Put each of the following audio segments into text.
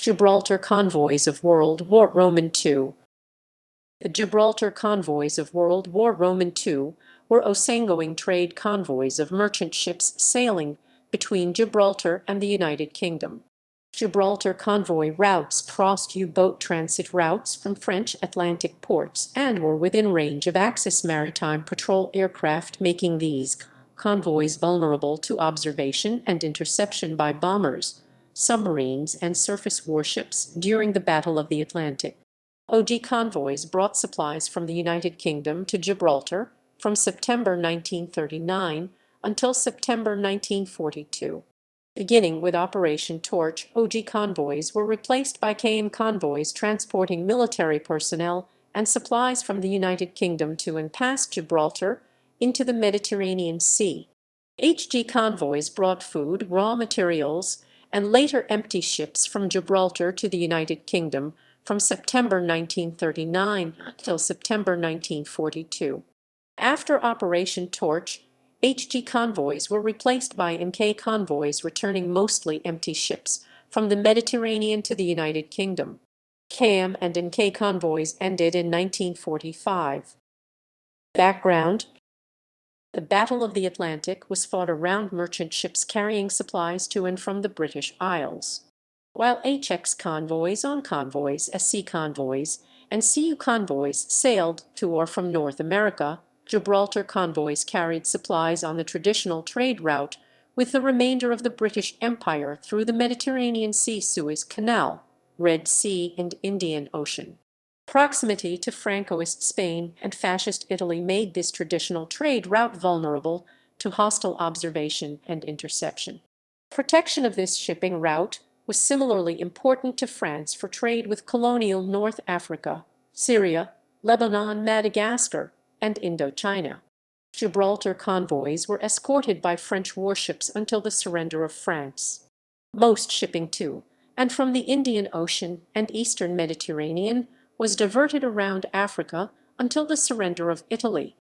Gibraltar Convoys of World War Roman II. The Gibraltar Convoys of World War Roman II were ocean-going trade convoys of merchant ships sailing between Gibraltar and the United Kingdom. Gibraltar convoy routes crossed U-boat transit routes from French Atlantic ports and were within range of Axis maritime patrol aircraft, making these convoys vulnerable to observation and interception by bombers, submarines, and surface warships during the Battle of the Atlantic. OG convoys brought supplies from the United Kingdom to Gibraltar from September 1939 until September 1942. Beginning with Operation Torch, OG convoys were replaced by Km convoys transporting military personnel and supplies from the United Kingdom to and past Gibraltar into the Mediterranean Sea. HG convoys brought food, raw materials, and later empty ships from Gibraltar to the United Kingdom from September 1939 until September 1942. After Operation Torch, HG convoys were replaced by Mk convoys returning mostly empty ships from the Mediterranean to the United Kingdom. Km and Mk convoys ended in 1945. Background: the Battle of the Atlantic was fought around merchant ships carrying supplies to and from the British Isles. While HX convoys, ON convoys, SC convoys, and CU convoys sailed to or from North America, Gibraltar convoys carried supplies on the traditional trade route with the remainder of the British Empire through the Mediterranean Sea, Suez Canal, Red Sea, and Indian Ocean. Proximity to Francoist Spain and Fascist Italy made this traditional trade route vulnerable to hostile observation and interception. Protection of this shipping route was similarly important to France for trade with colonial North Africa, Syria, Lebanon, Madagascar, and Indochina. Gibraltar convoys were escorted by French warships until the surrender of France. Most shipping to and from the Indian Ocean and eastern Mediterranean was diverted around Africa until the surrender of Italy.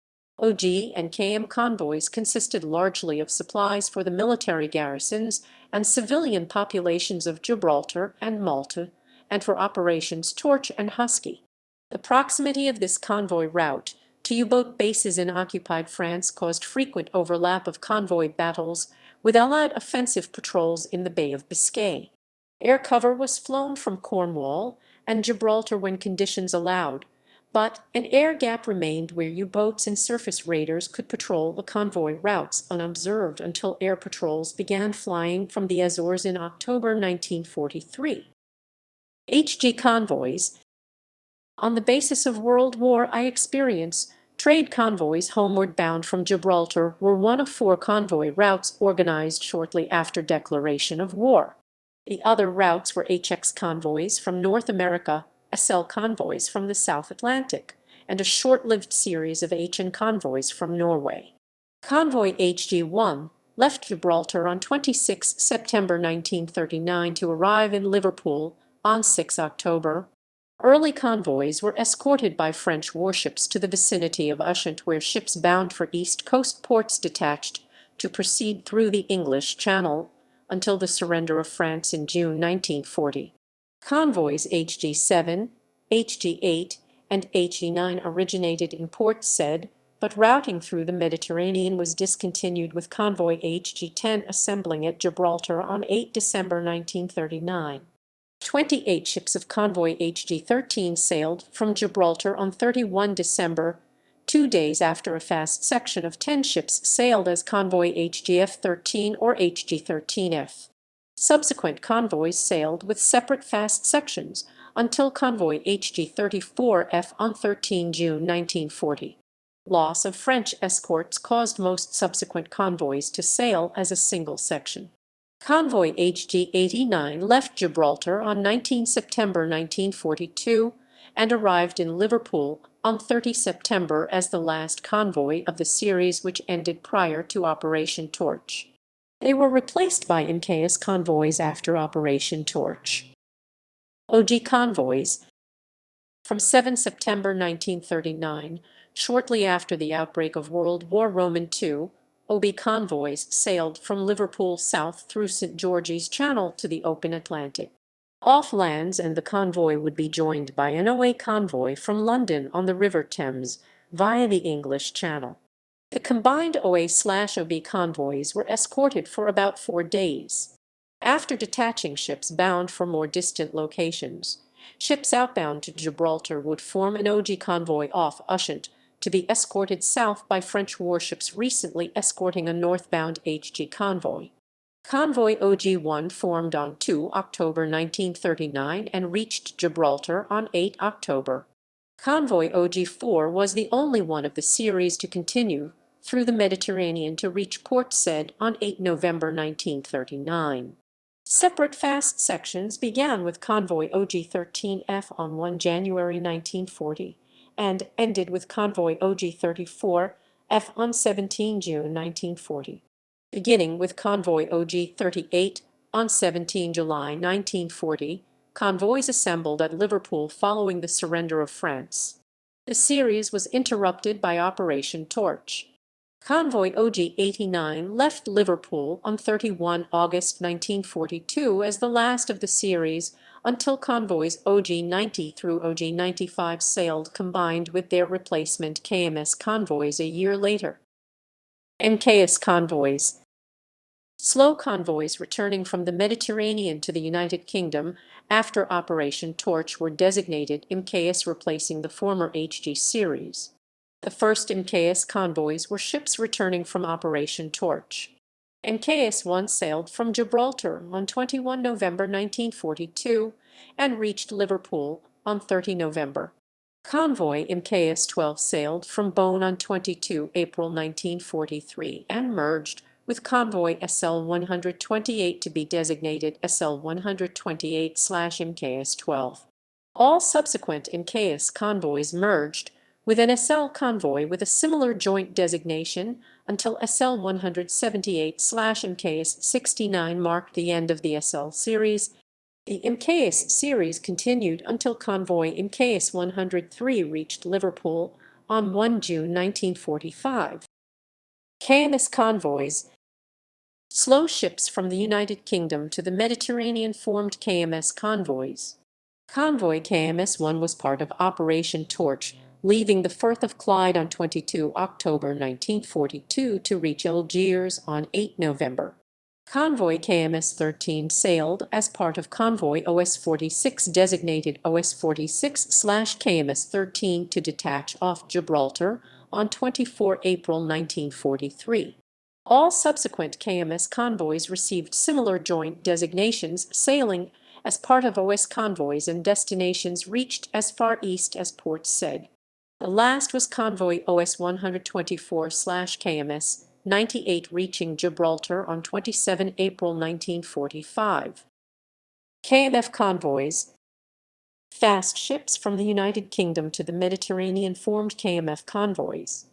OG and Km convoys consisted largely of supplies for the military garrisons and civilian populations of Gibraltar and Malta, and for Operations Torch and Husky. The proximity of this convoy route to U-boat bases in occupied France caused frequent overlap of convoy battles with Allied offensive patrols in the Bay of Biscay. Air cover was flown from Cornwall and Gibraltar when conditions allowed, but an air gap remained where U-boats and surface raiders could patrol the convoy routes unobserved until air patrols began flying from the Azores in October 1943. HG convoys. On the basis of World War I experience, trade convoys homeward bound from Gibraltar were one of 4 convoy routes organized shortly after declaration of war. The other routes were HX convoys from North America, SL convoys from the South Atlantic, and a short-lived series of HN convoys from Norway. Convoy HG-1 left Gibraltar on 26 September 1939 to arrive in Liverpool on 6 October. Early convoys were escorted by French warships to the vicinity of Ushant, where ships bound for East Coast ports detached to proceed through the English Channel until the surrender of France in June 1940. Convoys HG-7, HG-8, and HG-9 originated in Port Said, but routing through the Mediterranean was discontinued, with convoy HG-10 assembling at Gibraltar on 8 December 1939. 28 ships of convoy HG-13 sailed from Gibraltar on 31 December, 2 days after a fast section of 10 ships sailed as convoy HGF-13 or HG-13F. Subsequent convoys sailed with separate fast sections until convoy HG-34F on 13 June 1940. Loss of French escorts caused most subsequent convoys to sail as a single section. Convoy HG-89 left Gibraltar on 19 September 1942 and arrived in Liverpool on 30 September as the last convoy of the series, which ended prior to Operation Torch. They were replaced by Kms Convoys after Operation Torch. OG convoys. From 7 September 1939, shortly after the outbreak of World War Roman II, OB convoys sailed from Liverpool south through St. George's Channel to the open Atlantic. off lands, and the convoy would be joined by an OA convoy from London on the River Thames via the English Channel. The combined OA/OB convoys were escorted for about 4 days. After detaching ships bound for more distant locations, ships outbound to Gibraltar would form an OG convoy off Ushant to be escorted south by French warships recently escorting a northbound HG convoy. Convoy OG-1 formed on 2 October 1939 and reached Gibraltar on 8 October. Convoy OG-4 was the only one of the series to continue through the Mediterranean to reach Port Said on 8 November 1939. Separate fast sections began with Convoy OG-13F on 1 January 1940 and ended with Convoy OG-34F on 17 June 1940. Beginning with Convoy OG-38 on 17 July 1940, convoys assembled at Liverpool following the surrender of France. The series was interrupted by Operation Torch. Convoy OG-89 left Liverpool on 31 August 1942 as the last of the series until convoys OG-90 through OG-95 sailed combined with their replacement Kms Convoys a year later. Kms Convoys. Slow convoys returning from the Mediterranean to the United Kingdom after Operation Torch were designated Kms, replacing the former HG series. The first Kms convoys were ships returning from Operation Torch. Kms-1 sailed from Gibraltar on 21 November 1942 and reached Liverpool on 30 November. Convoy Kms-12 sailed from Beaune on 22 April 1943 and merged with Convoy SL-128 to be designated SL-128/Mks-12. All subsequent Mks convoys merged with an SL convoy with a similar joint designation until SL-178/Mks-69 marked the end of the SL series. The Mks series continued until Convoy Mks-103 reached Liverpool on 1 June 1945. Kms Convoys. Slow ships from the United Kingdom to the Mediterranean formed Kms Convoys. Convoy Kms-1 was part of Operation Torch, leaving the Firth of Clyde on 22 October 1942 to reach Algiers on 8 November. Convoy Kms-13 sailed as part of Convoy OS-46 designated OS-46/Kms-13 to detach off Gibraltar on 24 April 1943. All subsequent Kms convoys received similar joint designations, sailing as part of OS convoys and destinations reached as far east as Port Said. The last was Convoy OS-124/Kms-98 reaching Gibraltar on 27 April 1945. Kmf Convoys. Fast ships from the United Kingdom to the Mediterranean formed Kmf Convoys.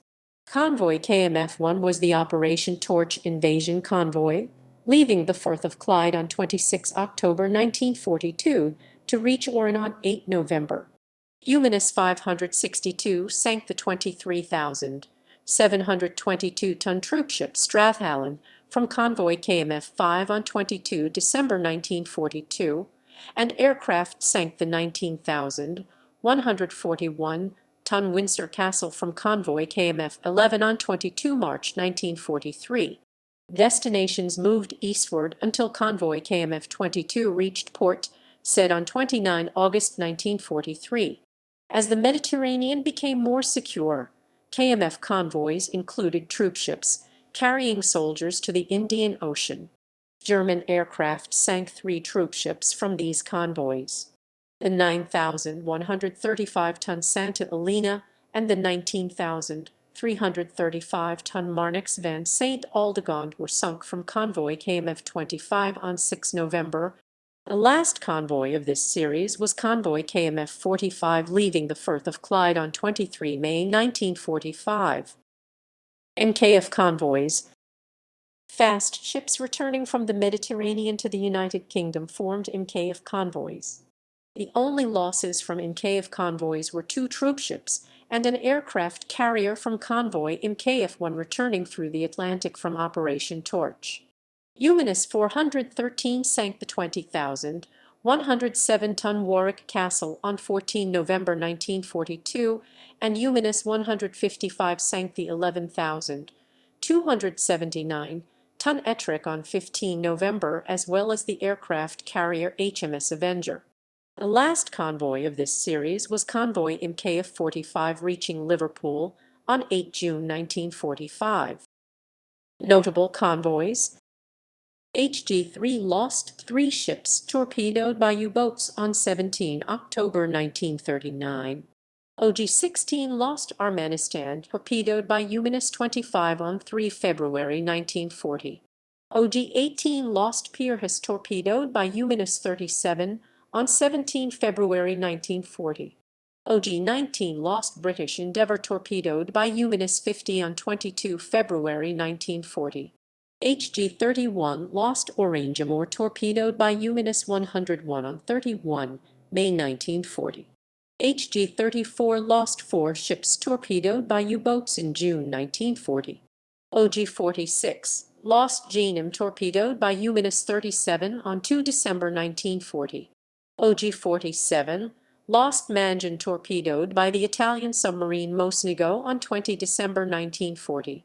Convoy Kmf-1 was the Operation Torch invasion convoy, leaving the Firth of Clyde on 26 October 1942 to reach Oran on 8 November. UMNS 562 sank the 23,722-ton troopship Strathallan from Convoy Kmf-5 on 22 December 1942, and aircraft sank the 19,141-ton Windsor Castle from Convoy Kmf-11 on 22 March 1943. Destinations moved eastward until Convoy Kmf-22 reached Port Said on 29 August 1943. As the Mediterranean became more secure, Kmf convoys included troopships carrying soldiers to the Indian Ocean. German aircraft sank 3 troopships from these convoys: the 9,135-ton Santa Elena and the 19,335-ton Marnix van St. Aldegond were sunk from Convoy Kmf-25 on 6 November. The last convoy of this series was Convoy Kmf-45, leaving the Firth of Clyde on 23 May 1945. Kmf Convoys. Fast ships returning from the Mediterranean to the United Kingdom formed Kmf Convoys. The only losses from Kmf Convoys were 2 troopships and an aircraft carrier from Convoy Kmf-1 returning through the Atlantic from Operation Torch. UMNS 413 sank the 107-ton Warwick Castle on 14 November 1942, and UMNS 155 sank the 11,279-ton Ettrick on 15 November, as well as the aircraft carrier HMS Avenger. The last convoy of this series was Convoy Kmf 45, reaching Liverpool on 8 June 1945. Notable convoys: HG-3 lost 3 ships torpedoed by U-boats on 17 October 1939. OG-16 lost Armanistan torpedoed by UMNS 25 on 3 February 1940. OG-18 lost Pierhas torpedoed by UMNS 37 on 17 February 1940. OG-19 lost British Endeavour torpedoed by UMNS 50 on 22 February 1940. HG-31 lost Orange Amour torpedoed by UMNS 101 on 31 May 1940. HG-34 lost 4 ships torpedoed by U-boats in June 1940. OG-46 lost Jeannem torpedoed by UMNS 37 on 2 December 1940. OG-47 lost Mangan torpedoed by the Italian submarine Mosnigo on 20 December 1940.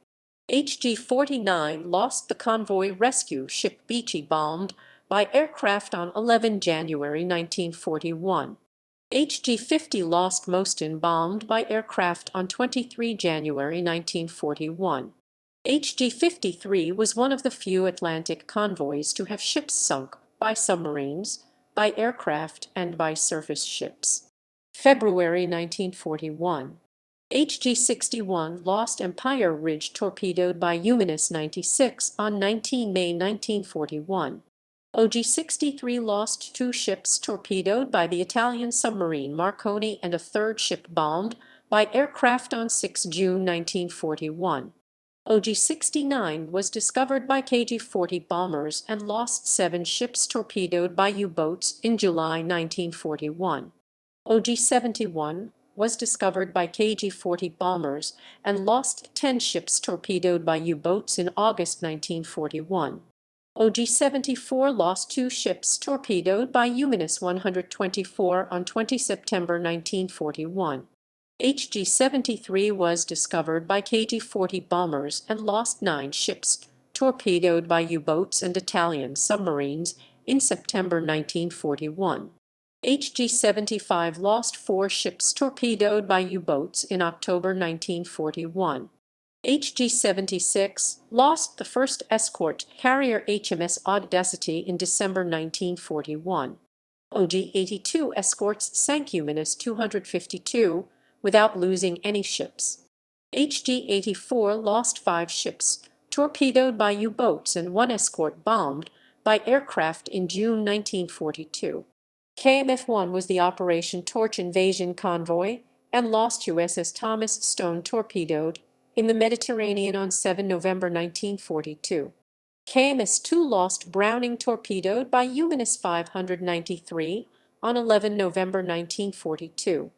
HG-49 lost the convoy rescue ship Beachy bombed by aircraft on 11 January 1941. HG-50 lost Mostyn bombed by aircraft on 23 January 1941. HG-53 was one of the few Atlantic convoys to have ships sunk by submarines, by aircraft, and by surface ships. February 1941. HG-61 lost Empire Ridge torpedoed by UMNS 96 on 19 May 1941. OG-63 lost 2 ships torpedoed by the Italian submarine Marconi and a third ship bombed by aircraft on 6 June 1941. OG-69 was discovered by KG-40 bombers and lost 7 ships torpedoed by U-boats in July 1941. OG-71 was discovered by KG-40 bombers and lost 10 ships torpedoed by U-boats in August 1941. OG-74 lost 2 ships torpedoed by UMNS 124 on 20 September 1941. HG-73 was discovered by KG-40 bombers and lost 9 ships torpedoed by U-boats and Italian submarines in September 1941. HG-75 lost 4 ships torpedoed by U-boats in October 1941. HG-76 lost the first escort carrier HMS Audacity in December 1941. OG-82 escorts sank UMNS 252 without losing any ships. HG-84 lost 5 ships torpedoed by U-boats and 1 escort bombed by aircraft in June 1942. Kmf-1 was the Operation Torch Invasion Convoy and lost USS Thomas Stone torpedoed in the Mediterranean on 7 November 1942. Kms-2 lost Browning torpedoed by UMNS 593 on 11 November 1942.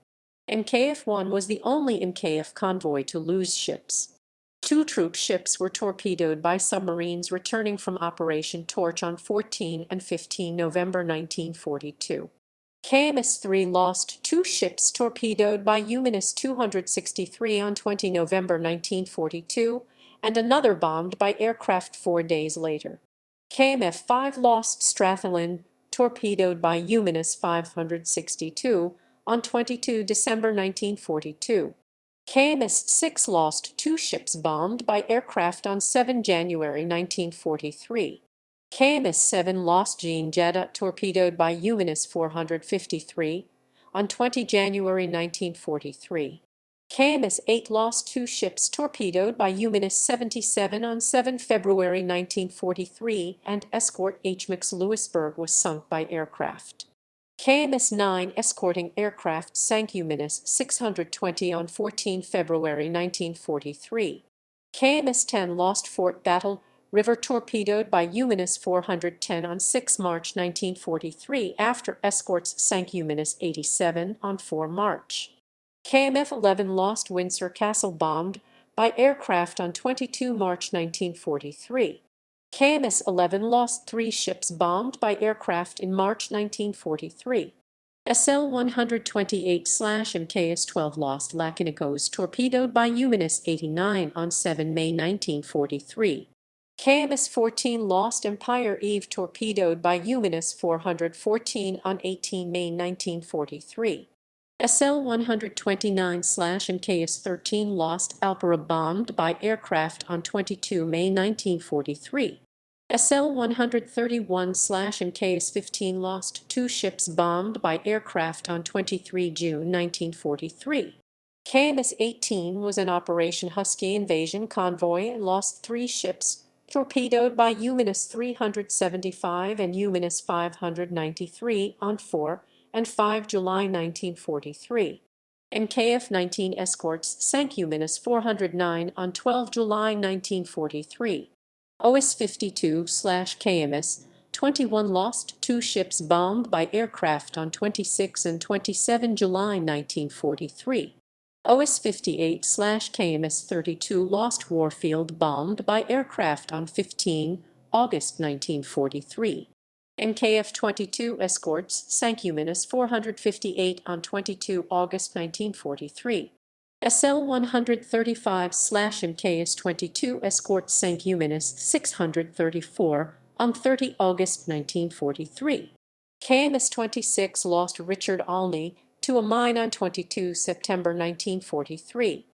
Mkf-1 was the only Mkf convoy to lose ships. 2 troop ships were torpedoed by submarines returning from Operation Torch on 14 and 15 November 1942. Kms-3 lost 2 ships torpedoed by UMNS 263 on 20 November 1942, and another bombed by aircraft 4 days later. Kmf-5 lost Strathallan, torpedoed by UMNS 562 on 22 December 1942. Kms-6 lost 2 ships bombed by aircraft on 7 January 1943. Kms-7 lost Jean Jeddah, torpedoed by UMNS 453 on 20 January 1943. Kms-8 lost 2 ships torpedoed by UMNS 77 on 7 February 1943, and escort HMX Louisburg was sunk by aircraft. Kms-9 escorting aircraft sank UMNS 620 on 14 February 1943. Kms-10 lost Fort Battle River torpedoed by UMNS 410 on 6 March 1943 after escorts sank UMNS 87 on 4 March. Kmf-11 lost Windsor Castle bombed by aircraft on 22 March 1943. Kms 11 lost 3 ships bombed by aircraft in March 1943. SL 128/MKS 12 lost Lakinikos torpedoed by UMNS 89 on 7 May 1943. Kms 14 lost Empire Eve torpedoed by UMNS 414 on 18 May 1943. SL 129/MKS 13 lost Alpera bombed by aircraft on 22 May 1943. SL 131/MKS 15 lost 2 ships bombed by aircraft on 23 June 1943. Kms 18 was an Operation Husky invasion convoy and lost 3 ships, torpedoed by UMNS 375 and UMNS 593 on 4 and 5 July 1943. Kf 19 escorts sank UMNS 409 on 12 July 1943. OS 52/KMS 21 lost 2 ships bombed by aircraft on 26 and 27 July 1943. OS 58/KMS 32 lost Warfield bombed by aircraft on 15 August 1943. Kf 22 escorts sank UMNS 458 on 22 August 1943. SL 135/MKS 22 escorts sank UMNS 634 on 30 August 1943. Kms 26 lost Richard Alney to a mine on 22 September 1943.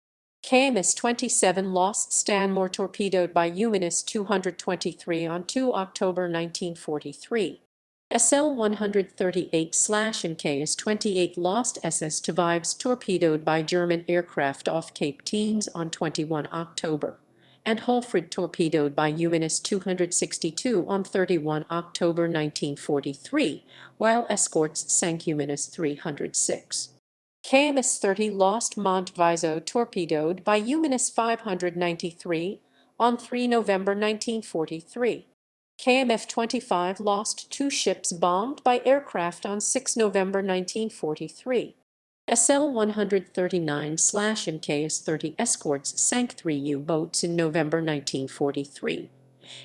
Kms 27 lost Stanmore torpedoed by UMNS 223 on 2 October 1943. SL 138/MKS 28 lost SS Tvives torpedoed by German aircraft off Cape Teens on 21 October, and Holfred torpedoed by UMNS 262 on 31 October 1943, while escorts sank UMNS 306. Kms 30 lost Montviso torpedoed by UMNS 593 on 3 November 1943. Kmf 25 lost 2 ships bombed by aircraft on 6 November 1943. SL 139/MKS 30 escorts sank 3 U-boats in November 1943,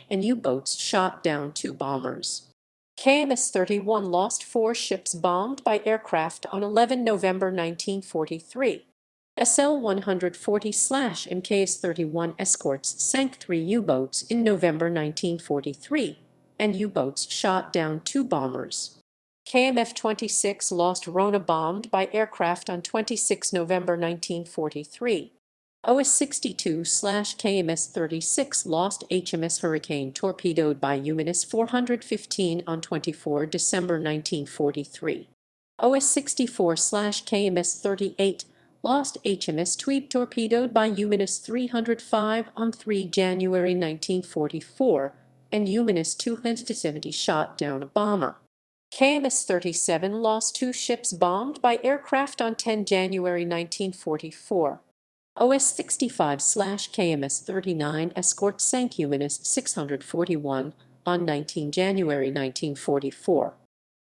and U-boats shot down 2 bombers. Kms 31 lost 4 ships bombed by aircraft on 11 November 1943. SL 140/MKS 31 escorts sank 3 U-boats in November 1943, and U-boats shot down 2 bombers. Kmf 26 lost Rona bombed by aircraft on 26 November 1943. OS 62/KMS 36 lost HMS Hurricane torpedoed by UMNS 415 on 24 December 1943. OS 64/KMS 38 lost HMS Tweed torpedoed by UMNS 305 on 3 January 1944, and UMNS 270 shot down a bomber. Kms 37 lost 2 ships bombed by aircraft on 10 January 1944. OS 65/KMS 39 escort sank UMNS 641 on 19 January 1944.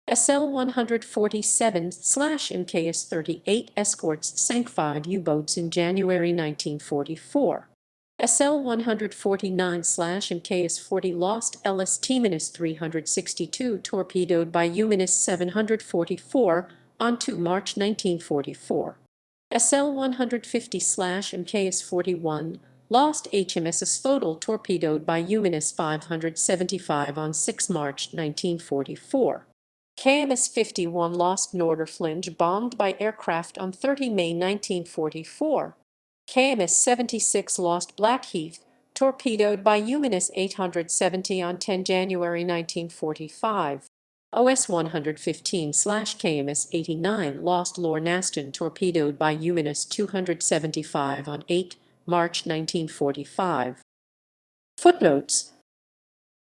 SL 147/MKS 38 escorts sank 5 U-boats in January 1944. SL 149/MKS 40 lost LS T-minus 362 torpedoed by UMNS 744 on 2 March 1944. SL 150/MKS 41 lost HMS Asphodel torpedoed by UMNS 575 on 6 March 1944. Kms 51 lost Norderflinge bombed by aircraft on 30 May 1944. Kms 76 lost Blackheath torpedoed by UMNS 870 on 10 January 1945. OS 115/KMS 89 lost Lornaston torpedoed by UMNS 275 on 8 March 1945. Footnotes: